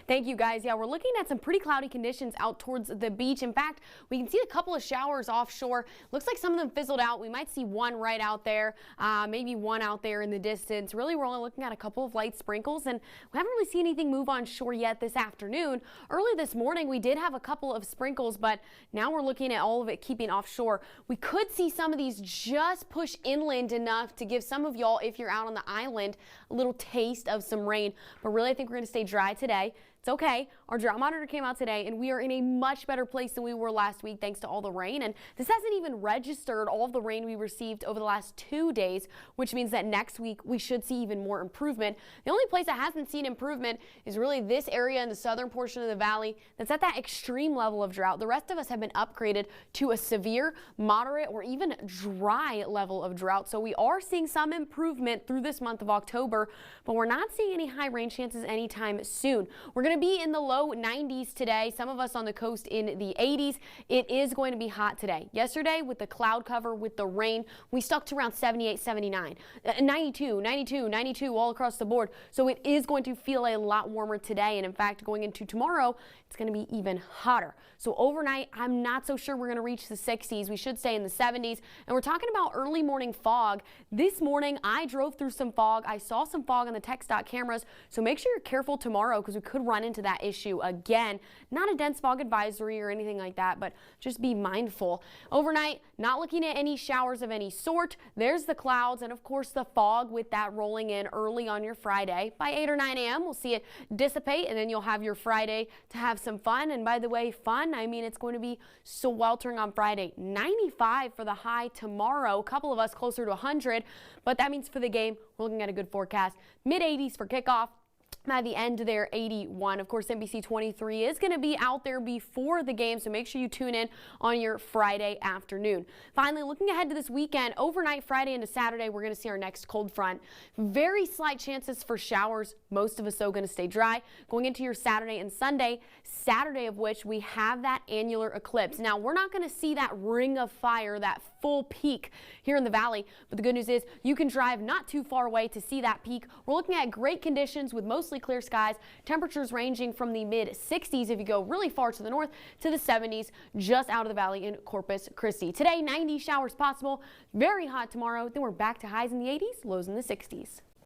Thank you, guys. Yeah, we're looking at some pretty cloudy conditions out towards the beach. In fact, we can see a couple of showers offshore. Looks like some of them fizzled out. We might see one right out there, maybe one out there in the distance. Really, we're only looking at a couple of light sprinkles, and we haven't really seen anything move on shore yet this afternoon. Early this morning, we did have a couple of sprinkles, but now we're looking at all of it keeping offshore. We could see some of these just push inland enough to give some of y'all, if you're out on the island, a little taste of some rain. But really, I think we're going to stay dry today. It's okay. Our drought monitor came out today, and we are in a much better place than we were last week thanks to all the rain. And this hasn't even registered all of the rain we received over the last 2 days, which means that next week we should see even more improvement. The only place that hasn't seen improvement is really this area in the southern portion of the valley that's at that extreme level of drought. The rest of us have been upgraded to a severe, moderate, or even dry level of drought. So we are seeing some improvement through this month of October, but we're not seeing any high rain chances anytime soon. We're going to be in the low 90s today. Some of us on the coast in the 80s. It is going to be hot today. Yesterday, with the cloud cover, with the rain, we stuck to around 78, 79, 92, 92, 92 all across the board. So it is going to feel a lot warmer today. And in fact, going into tomorrow, it's going to be even hotter. So overnight, I'm not so sure we're going to reach the 60s. We should stay in the 70s. And we're talking about early morning fog. This morning, I drove through some fog. I saw some fog on the TxDOT cameras. So make sure you're careful tomorrow because we could run into that issue again. Not a dense fog advisory or anything like that, but just be mindful. Overnight, not looking at any showers of any sort. There's the clouds and of course the fog with that rolling in early on your Friday. By 8 or 9 a.m. we'll see it dissipate, and then you'll have your Friday to have some fun. And by the way, fun, I mean it's going to be sweltering on Friday. 95 for the high tomorrow. A couple of us closer to 100, but that means for the game, we're looking at a good forecast. Mid-80s for kickoff. By the end there, 81. Of course, NBC 23 is going to be out there before the game, so make sure you tune in on your Friday afternoon. Finally, looking ahead to this weekend, overnight Friday into Saturday, we're going to see our next cold front. Very slight chances for showers. Most of us are going to stay dry. Going into your Saturday and Sunday, Saturday of which we have that annular eclipse. Now, we're not going to see that ring of fire, that full peak here in the valley, but the good news is you can drive not too far away to see that peak. We're looking at great conditions with mostly clear skies, temperatures ranging from the mid 60s if you go really far to the north to the 70s just out of the valley in Corpus Christi. Today, 90 showers possible, very hot tomorrow, then we're back to highs in the 80s, lows in the 60s.